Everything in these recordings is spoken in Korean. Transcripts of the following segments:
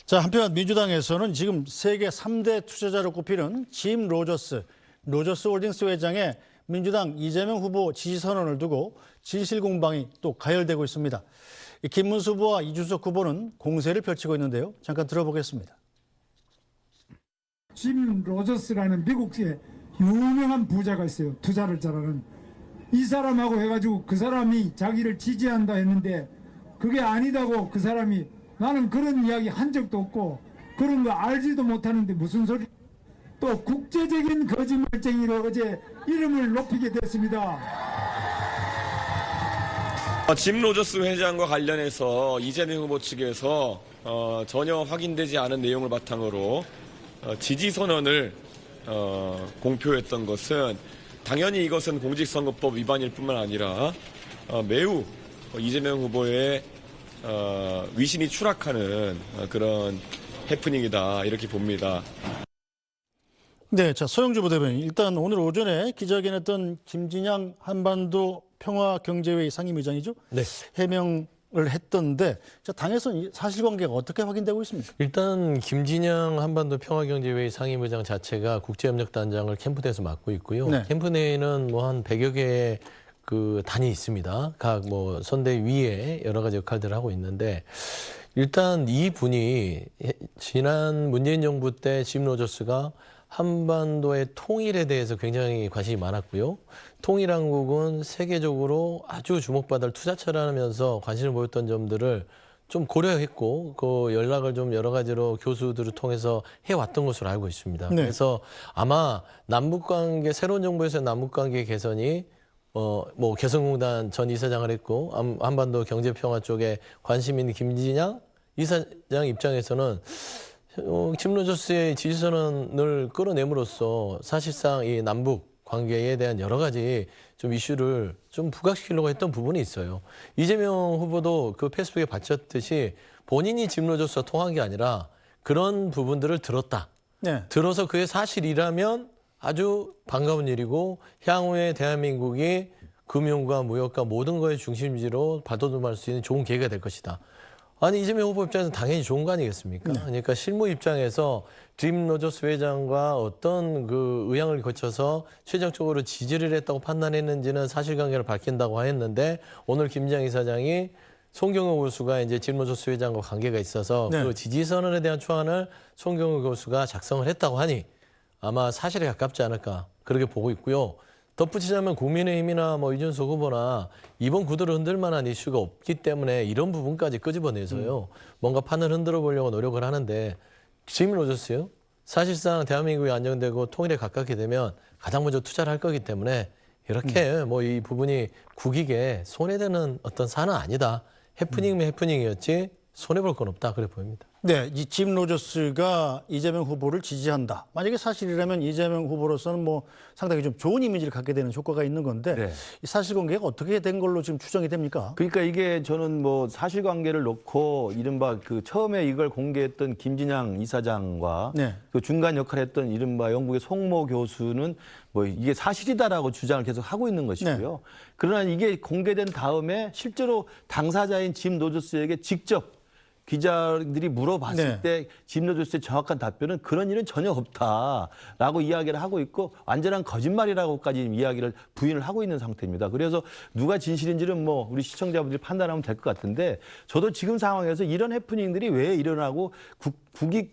자, 한편 민주당에서는 지금 세계 3대 투자자로 꼽히는 짐 로저스 홀딩스 회장의 민주당 이재명 후보 지지 선언을 두고 진실 공방이 또 가열되고 있습니다. 김문수 후보와 이준석 후보는 공세를 펼치고 있는데요. 잠깐 들어보겠습니다. 짐 로저스라는 미국의 유명한 부자가 있어요. 투자를 잘하는. 이 사람하고 해가지고 그 사람이 자기를 지지한다 했는데 그게 아니다고 그 사람이 나는 그런 이야기 한 적도 없고 그런 거 알지도 못하는데 무슨 소리. 또 국제적인 거짓말쟁이로 어제 이름을 높이게 됐습니다. 짐 로저스 회장과 관련해서 이재명 후보 측에서 전혀 확인되지 않은 내용을 바탕으로 지지 선언을 공표했던 것은 당연히 이것은 공직선거법 위반일 뿐만 아니라 매우 이재명 후보의 위신이 추락하는 그런 해프닝이다 이렇게 봅니다. 네, 자 서영주 부대변인, 일단 오늘 오전에 기자회견했던 김진양 한반도 평화경제회의 상임위장이죠. 네. 해명을 했던데, 자 당에서는 사실관계가 어떻게 확인되고 있습니까? 일단 김진양 한반도 평화경제회의 상임의장 자체가 국제협력단장을 캠프내에서 맡고 있고요. 네. 캠프 내에는 뭐 한 100여 개의 그 단이 있습니다. 각 뭐 선대위에 여러 가지 역할들을 하고 있는데, 일단 이 분이 지난 문재인 정부 때 짐 로저스가 한반도의 통일에 대해서 굉장히 관심이 많았고요. 통일한국은 세계적으로 아주 주목받을 투자처라면서 관심을 보였던 점들을 좀 고려했고, 그 연락을 좀 여러 가지로 교수들을 통해서 해왔던 것으로 알고 있습니다. 네. 그래서 아마 남북관계, 새로운 정부에서 남북관계 개선이 뭐 개성공단 전 이사장을 했고, 한반도 경제평화 쪽에 관심 있는 김진양 이사장 입장에서는 짐 로저스의 지지선언을 끌어내므로써 사실상 이 남북 관계에 대한 여러 가지 좀 이슈를 좀 부각시키려고 했던 부분이 있어요. 이재명 후보도 그 페이스북에 바쳤듯이 본인이 짐 로저스와 통한 게 아니라 그런 부분들을 들었다. 네. 들어서 그게 사실이라면 아주 반가운 일이고, 향후에 대한민국이 금융과 무역과 모든 거의 중심지로 발돋움할 수 있는 좋은 계기가 될 것이다. 아니, 이재명 후보 입장에서는 당연히 좋은 거 아니겠습니까? 네. 그러니까 실무 입장에서 짐 로저스 회장과 어떤 그 의향을 거쳐서 최종적으로 지지를 했다고 판단했는지는 사실관계를 밝힌다고 했는데, 오늘 김진양 이사장이 송경호 교수가 이제 짐 로저스 회장과 관계가 있어서 네. 그 지지 선언에 대한 초안을 송경호 교수가 작성을 했다고 하니 아마 사실에 가깝지 않을까 그렇게 보고 있고요. 덧붙이자면 국민의힘이나 뭐 이준석 후보나 이번 구도를 흔들 만한 이슈가 없기 때문에 이런 부분까지 끄집어내서요. 뭔가 판을 흔들어 보려고 노력을 하는데, 짐 로저스요? 사실상 대한민국이 안정되고 통일에 가깝게 되면 가장 먼저 투자를 할 거기 때문에 이렇게 뭐 이 부분이 국익에 손해되는 어떤 사안은 아니다. 해프닝이면 해프닝이었지 손해볼 건 없다. 그래 보입니다. 네, 이 짐 로저스가 이재명 후보를 지지한다. 만약에 사실이라면 이재명 후보로서는 뭐 상당히 좀 좋은 이미지를 갖게 되는 효과가 있는 건데, 네. 이 사실관계가 어떻게 된 걸로 지금 추정이 됩니까? 그러니까 이게 저는 뭐 사실관계를 놓고 이른바 그 처음에 이걸 공개했던 김진양 이사장과 네. 그 중간 역할을 했던 이른바 영국의 송모 교수는 뭐 이게 사실이다라고 주장을 계속 하고 있는 것이고요. 네. 그러나 이게 공개된 다음에 실제로 당사자인 짐 로저스에게 직접 기자들이 물어봤을 네. 때 짐 로저스의 정확한 답변은 그런 일은 전혀 없다라고 이야기를 하고 있고, 완전한 거짓말이라고까지 이야기를 부인을 하고 있는 상태입니다. 그래서 누가 진실인지는 뭐 우리 시청자분들이 판단하면 될 것 같은데, 저도 지금 상황에서 이런 해프닝들이 왜 일어나고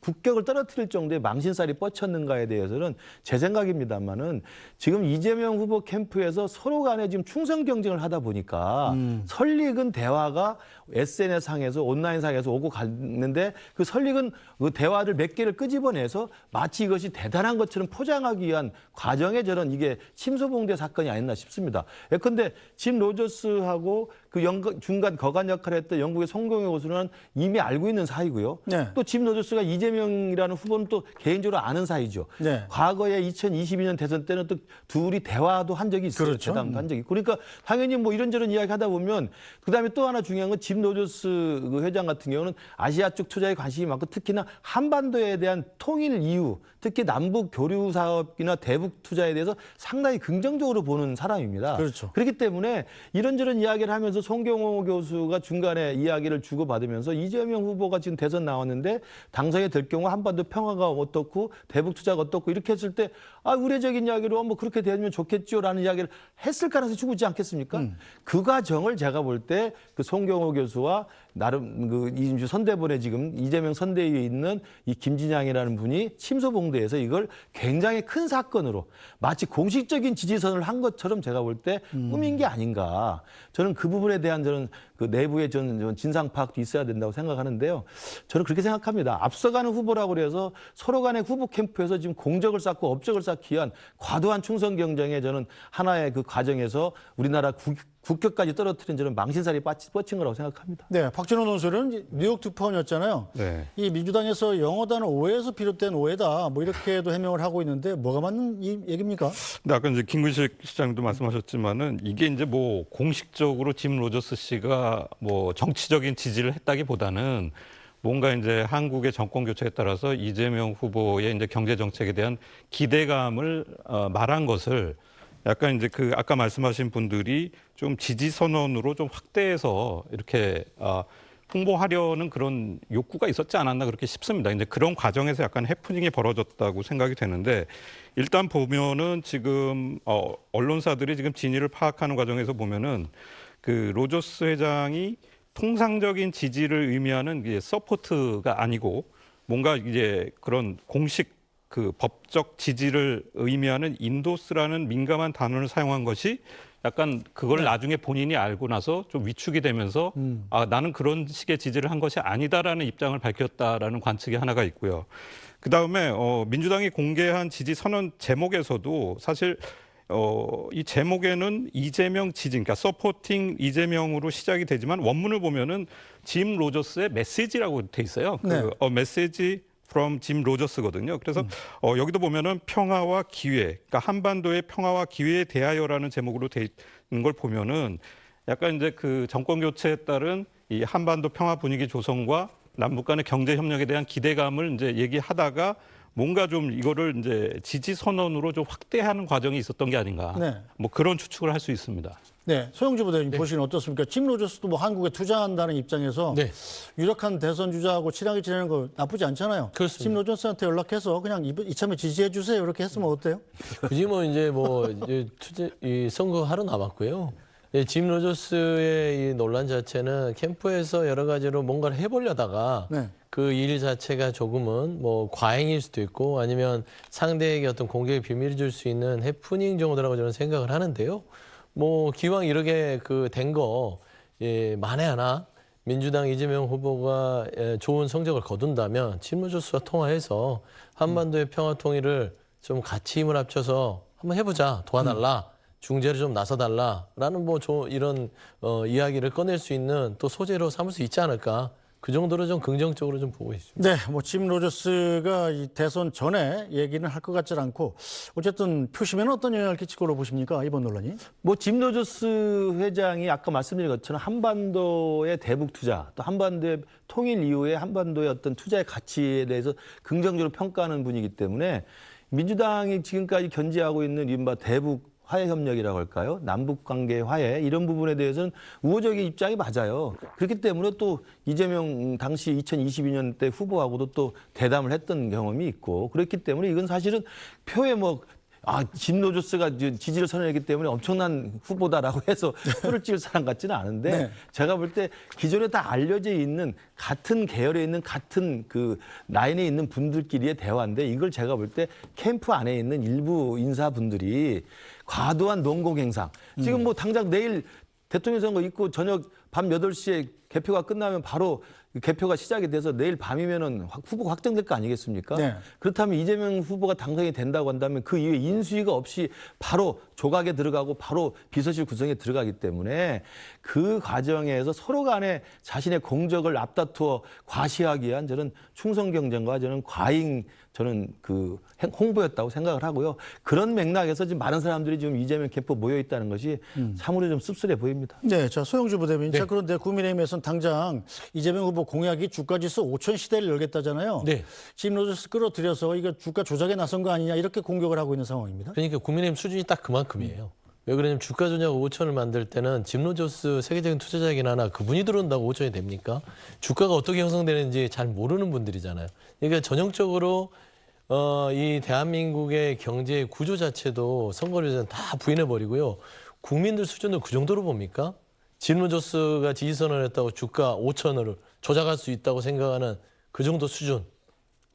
국격을 떨어뜨릴 정도의 망신살이 뻗쳤는가에 대해서는 제 생각입니다만은, 지금 이재명 후보 캠프에서 서로 간에 지금 충성 경쟁을 하다 보니까 설익은 대화가 SNS상에서 온라인상에서 오고 갔는데, 그 설익은 그 대화를 몇 개를 끄집어내서 마치 이것이 대단한 것처럼 포장하기 위한 과정에 저는 이게 침소봉대 사건이 아니었나 싶습니다. 예컨대 짐 로저스하고 그 중간 거간 역할을 했던 영국의 송경호 교수는 이미 알고 있는 사이고요. 네. 또 짐 로저스가 이재명이라는 후보는 또 개인적으로 아는 사이죠. 네. 과거에 2022년 대선 때는 또 둘이 대화도 한 적이 있어요. 그렇죠. 대담도 한 적이. 그러니까 당연히 뭐 이런저런 이야기 하다 보면, 그다음에 또 하나 중요한 건 짐 로저스 그 회장 같은 경우는 아시아 쪽 투자에 관심이 많고, 특히나 한반도에 대한 통일 이유, 특히 남북 교류 사업이나 대북 투자에 대해서 상당히 긍정적으로 보는 사람입니다. 그렇죠. 그렇기 때문에 이런저런 이야기를 하면서 그러면서 송경호 교수가 중간에 이야기를 주고받으면서 이재명 후보가 지금 대선 나왔는데 당선이 될 경우 한반도 평화가 어떻고 대북 투자가 어떻고 이렇게 했을 때 의례적인 이야기로 뭐 그렇게 되면 좋겠죠라는 이야기를 했을 가능성이 충분히 않겠습니까? 그 과정을 제가 볼 때 그 송경호 교수와 나름 그 이진주 선대본에 지금 이재명 선대위에 있는 이 김진양이라는 분이 침소봉대에서 이걸 굉장히 큰 사건으로 마치 공식적인 지지선을 한 것처럼 제가 볼 때 꾸민 게 아닌가. 저는 그 부분에 대한 저는 그 내부의 저는 진상 파악도 있어야 된다고 생각하는데요. 저는 그렇게 생각합니다. 앞서가는 후보라고 그래서 서로 간의 후보 캠프에서 지금 공적을 쌓고 업적을 쌓기 위한 과도한 충성 경쟁에 저는 하나의 그 과정에서 우리나라 국격까지 떨어뜨린 저는 망신살이 뻗친 거라고 생각합니다. 네, 박진원 논설은 뉴욕 특파원이었잖아요. 네. 이 민주당에서 영어 단어 오해에서 비롯된 오해다 뭐 이렇게도 해명을 하고 있는데 뭐가 맞는 이 얘기입니까? 근데 아까 이제 김근식 시장도 말씀하셨지만은 이게 이제 뭐 공식적으로 짐 로저스 씨가 뭐 정치적인 지지를 했다기보다는 뭔가 이제 한국의 정권 교체에 따라서 이재명 후보의 이제 경제 정책에 대한 기대감을 말한 것을 약간 이제 그 아까 말씀하신 분들이 좀 지지 선언으로 좀 확대해서 이렇게 홍보하려는 그런 욕구가 있었지 않았나 그렇게 싶습니다. 이제 그런 과정에서 약간 해프닝이 벌어졌다고 생각이 되는데 일단 보면은 지금 언론사들이 지금 진위를 파악하는 과정에서 보면은 그 로저스 회장이 통상적인 지지를 의미하는 이게 서포트가 아니고 뭔가 이제 그런 공식 그 법적 지지를 의미하는 인도스라는 민감한 단어를 사용한 것이 약간 그걸 나중에 본인이 알고 나서 좀 위축이 되면서 나는 그런 식의 지지를 한 것이 아니다라는 입장을 밝혔다라는 관측이 하나가 있고요. 그다음에 민주당이 공개한 지지 선언 제목에서도 사실 이 제목에는 이재명 지지, 그러니까 서포팅 이재명으로 시작이 되지만 원문을 보면은 짐 로저스의 메시지라고 돼 있어요. 네. 그 메시지 from 짐 로저스거든요. 그래서 여기도 보면은 평화와 기회, 그러니까 한반도의 평화와 기회에 대하여라는 제목으로 돼 있는 걸 보면은 약간 이제 그 정권 교체에 따른 이 한반도 평화 분위기 조성과 남북 간의 경제 협력에 대한 기대감을 이제 얘기하다가 뭔가 좀 이거를 이제 지지 선언으로 좀 확대하는 과정이 있었던 게 아닌가. 네. 뭐 그런 추측을 할 수 있습니다. 네, 소영주 부대님 보시기는 어떻습니까? 짐 로저스도 뭐 한국에 투자한다는 입장에서 네. 유력한 대선 주자하고 친하게 지내는 거 나쁘지 않잖아요. 그렇습니다. 짐 로저스한테 연락해서 그냥 이참에 지지해 주세요 이렇게 했으면 어때요? 굳이 뭐 이제 이 선거 하루 남았고요. 짐 로저스의 이 논란 자체는 캠프에서 여러 가지로 뭔가를 해보려다가 네. 그 일 자체가 조금은 뭐 과잉일 수도 있고 아니면 상대에게 어떤 공격의 비밀을 줄 수 있는 해프닝 정도라고 저는 생각을 하는데요. 뭐 기왕 이렇게 그 된 거 만에 하나 민주당 이재명 후보가 좋은 성적을 거둔다면 짐 로저스와 통화해서 한반도의 평화 통일을 좀 같이 힘을 합쳐서 한번 해보자, 도와달라. 중재를 좀 나서달라라는 뭐 이런 이야기를 꺼낼 수 있는 또 소재로 삼을 수 있지 않을까. 그 정도로 좀 긍정적으로 좀 보고 있습니다. 네, 뭐 짐 로저스가 이 대선 전에 얘기는 할 것 같지 않고 어쨌든 표심에는 어떤 영향을 끼칠 거로 보십니까? 이번 논란이? 뭐 짐 로저스 회장이 아까 말씀드린 것처럼 한반도의 대북 투자, 또 한반도의 통일 이후에 한반도의 어떤 투자의 가치에 대해서 긍정적으로 평가하는 분이기 때문에 민주당이 지금까지 견지하고 있는 이른바 대북 화해 협력이라고 할까요? 남북 관계 화해 이런 부분에 대해서는 우호적인 입장이 맞아요. 그렇기 때문에 또 이재명 당시 2022년 때 후보하고도 또 대담을 했던 경험이 있고 그렇기 때문에 이건 사실은 표에 뭐 짐 로저스가 지지를 선언했기 때문에 엄청난 후보다라고 해서 표를 찍을 사람 같지는 않은데 네. 제가 볼 때 기존에 다 알려져 있는 같은 계열에 있는 같은 그 라인에 있는 분들끼리의 대화인데 이걸 제가 볼 때 캠프 안에 있는 일부 인사분들이 과도한 농공 행상. 지금 뭐 당장 내일 대통령 선거 있고 저녁 밤 8시에 개표가 끝나면 바로 개표가 시작이 돼서 내일 밤이면은 후보가 확정될 거 아니겠습니까? 네. 그렇다면 이재명 후보가 당선이 된다고 한다면 그 이후에 인수위가 없이 바로 조각에 들어가고 바로 비서실 구성에 들어가기 때문에 그 과정에서 서로 간에 자신의 공적을 앞다투어 과시하기 위한 저는 충성 경쟁과 저는 과잉 저는 그 홍보였다고 생각을 하고요. 그런 맥락에서 지금 많은 사람들이 지금 이재명 캠프 모여 있다는 것이 참으로 좀 씁쓸해 보입니다. 네, 자 소영주 부대변인. 자 그런데 국민의힘에서는 당장 이재명 후보 공약이 주가지수 5천 시대를 열겠다잖아요. 네. 짐 로저스 끌어들여서 이거 주가 조작에 나선 거 아니냐 이렇게 공격을 하고 있는 상황입니다. 그러니까 국민의힘 수준이 딱 그만큼이에요. 왜 그러냐면 주가 조작 5천을 만들 때는 짐 로저스 세계적인 투자자이긴 하나 그분이 들어온다고 5천이 됩니까? 주가가 어떻게 형성되는지 잘 모르는 분들이잖아요. 그러니까 전형적으로 이 대한민국의 경제 구조 자체도 선거를 전에 다 부인해버리고요. 국민들 수준을 그 정도로 봅니까? 짐 로저스가 지지선언을 했다고 주가 5천을 조작할 수 있다고 생각하는 그 정도 수준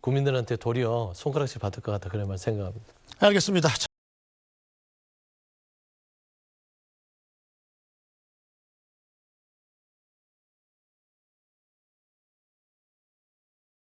국민들한테 도리어 손가락질 받을 것 같다 그런 말 생각합니다. 알겠습니다.